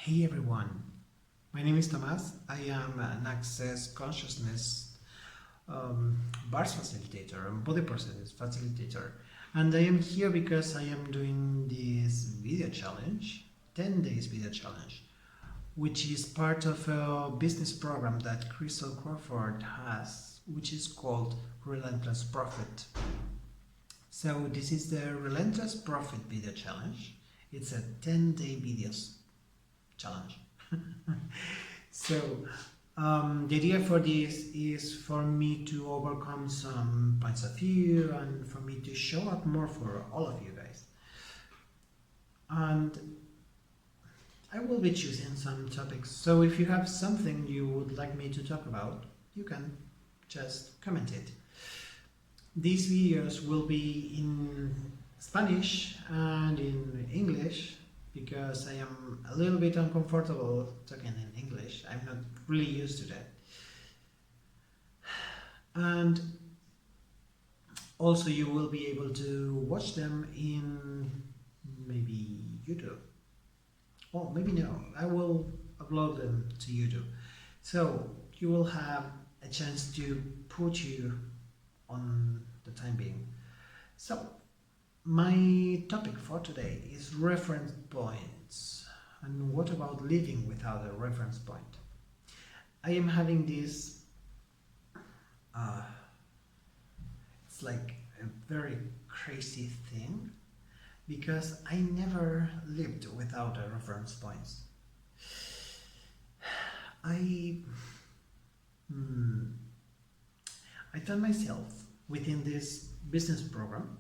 Hey everyone, my name is Thomas. I am an Access Consciousness bars facilitator and body process facilitator, and I am here because I am doing this video challenge, 10 days video challenge, which is part of a business program that Christel Crawford has, which is called Relentless Profit. So this is the Relentless Profit video challenge. It's a 10-day videos challenge. So the idea for this is for me to overcome some points of view and for me to show up more for all of you guys. And I will be choosing some topics. So if you have something you would like me to talk about, you can just comment it. These videos will be in Spanish and in English, because I am a little bit uncomfortable talking in English. I'm not really used to that. And also you will be able to watch them in maybe YouTube. Or maybe no, I will upload them to YouTube. So you will have a chance to put you on the time being. So my topic for today is reference points. And what about living without a reference point? I am having this, it's like a very crazy thing, because I never lived without a reference points. I found myself within this business program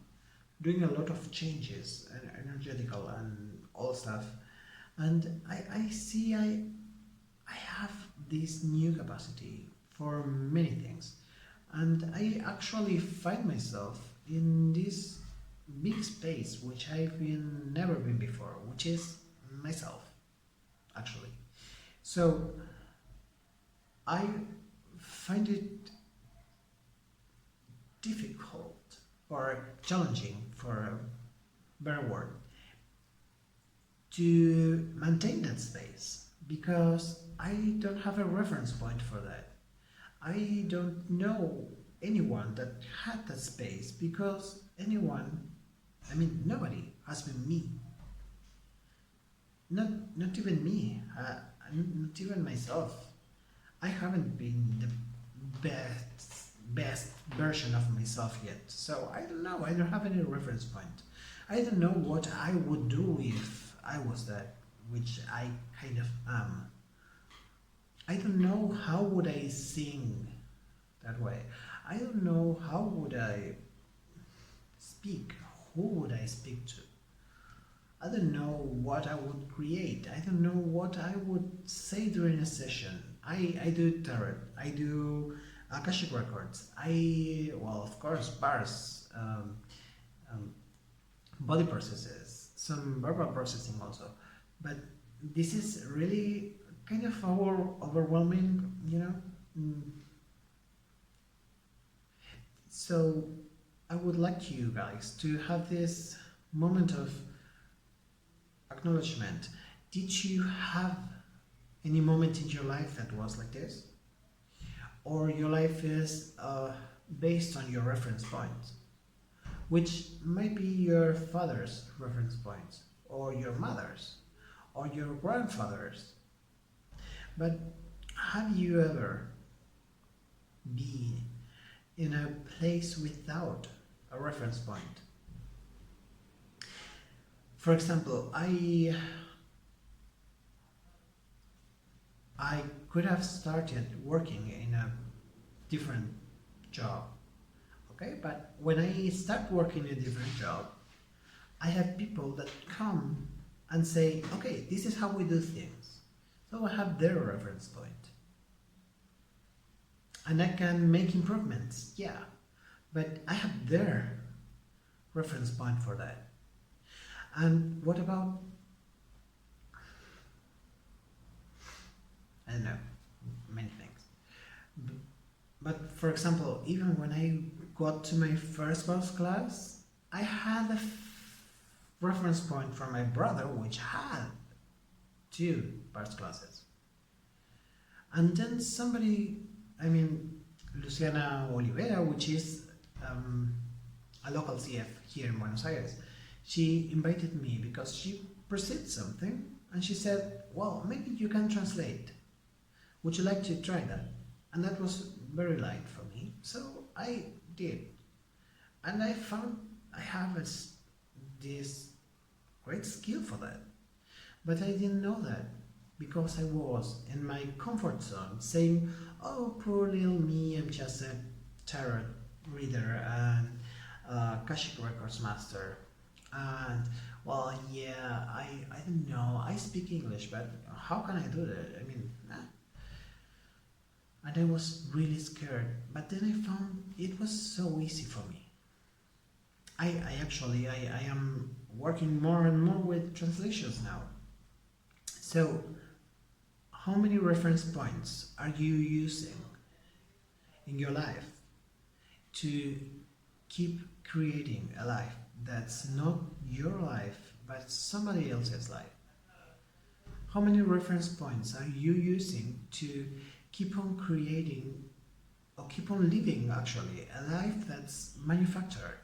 doing a lot of changes, energetical and all stuff, and I see I have this new capacity for many things, and I actually find myself in this big space which I've never been before, which is myself, actually. So I find it difficult or challenging, for a better word, to maintain that space, because I don't have a reference point for that. I don't know anyone that had that space, because nobody has been me. Not even me, not even myself. I haven't been the best version of myself yet, so I don't know. I don't have any reference point. I don't know what I would do if I was that, which I kind of am. I don't know how would I sing that way. I don't know how would I speak. Who would I speak to? I don't know what I would create. I don't know what I would say during a session. I do tarot. I do Akashic records. Of course, bars, body processes, some verbal processing also. But this is really kind of overwhelming, you know. So I would like you guys to have this moment of acknowledgement. Did you have any moment in your life that was like this? Or your life is based on your reference point, which might be your father's reference point, or your mother's, or your grandfather's. But have you ever been in a place without a reference point? For example, I could have started working in a different job, okay? But when I start working in a different job, I have people that come and say, okay, this is how we do things. So I have their reference point. And I can make improvements, yeah. But I have their reference point for that. And what about, I don't know, many things. But for example, even when I got to my first boss class, I had a reference point from my brother, which had 2 Bars classes. And then somebody, Luciana Oliveira, which is a local CF here in Buenos Aires, she invited me because she perceived something and she said, well, maybe you can translate. Would you like to try that? And that was very light for me, so I did. And I found I have this great skill for that. But I didn't know that because I was in my comfort zone saying, oh, poor little me, I'm just a tarot reader and Akashic Records master. And well, yeah, I don't know, I speak English, but how can I do that? And I was really scared, but then I found it was so easy for me. I am working more and more with translations now. So, how many reference points are you using in your life to keep creating a life that's not your life, but somebody else's life? How many reference points are you using to keep on creating or keep on living actually a life that's manufactured,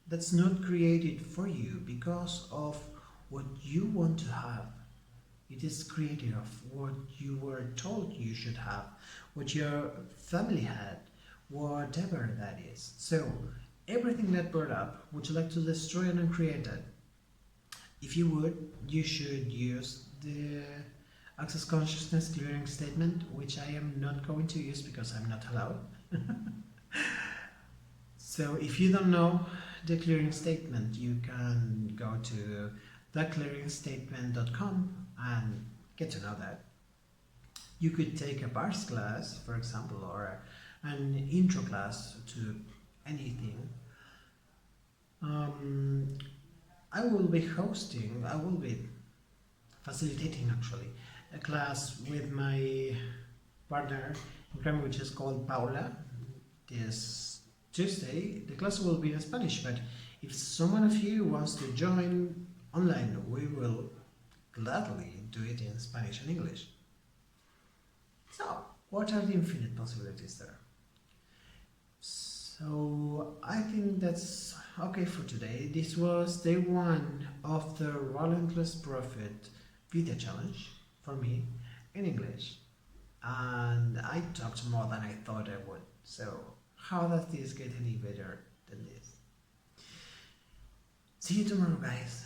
that's not created for you because of what you want to have? It is created of what you were told you should have, what your family had, whatever that is. So everything that brought up, would you like to destroy and uncreate that? If you would, you should use the Access Consciousness Clearing Statement, which I am not going to use because I'm not allowed. So if you don't know the clearing statement, you can go to theclearingstatement.com and get to know that. You could take a bars class, for example, or an intro class to anything. I will be facilitating actually a class with my partner in crime, which is called Paula. This Tuesday, the class will be in Spanish, but if someone of you wants to join online, we will gladly do it in Spanish and English. So, what are the infinite possibilities there? So, I think that's okay for today. This was day 1 of the Relentless Profit video challenge for me in English. And I talked more than I thought I would. So, how does this get any better than this? See you tomorrow, guys.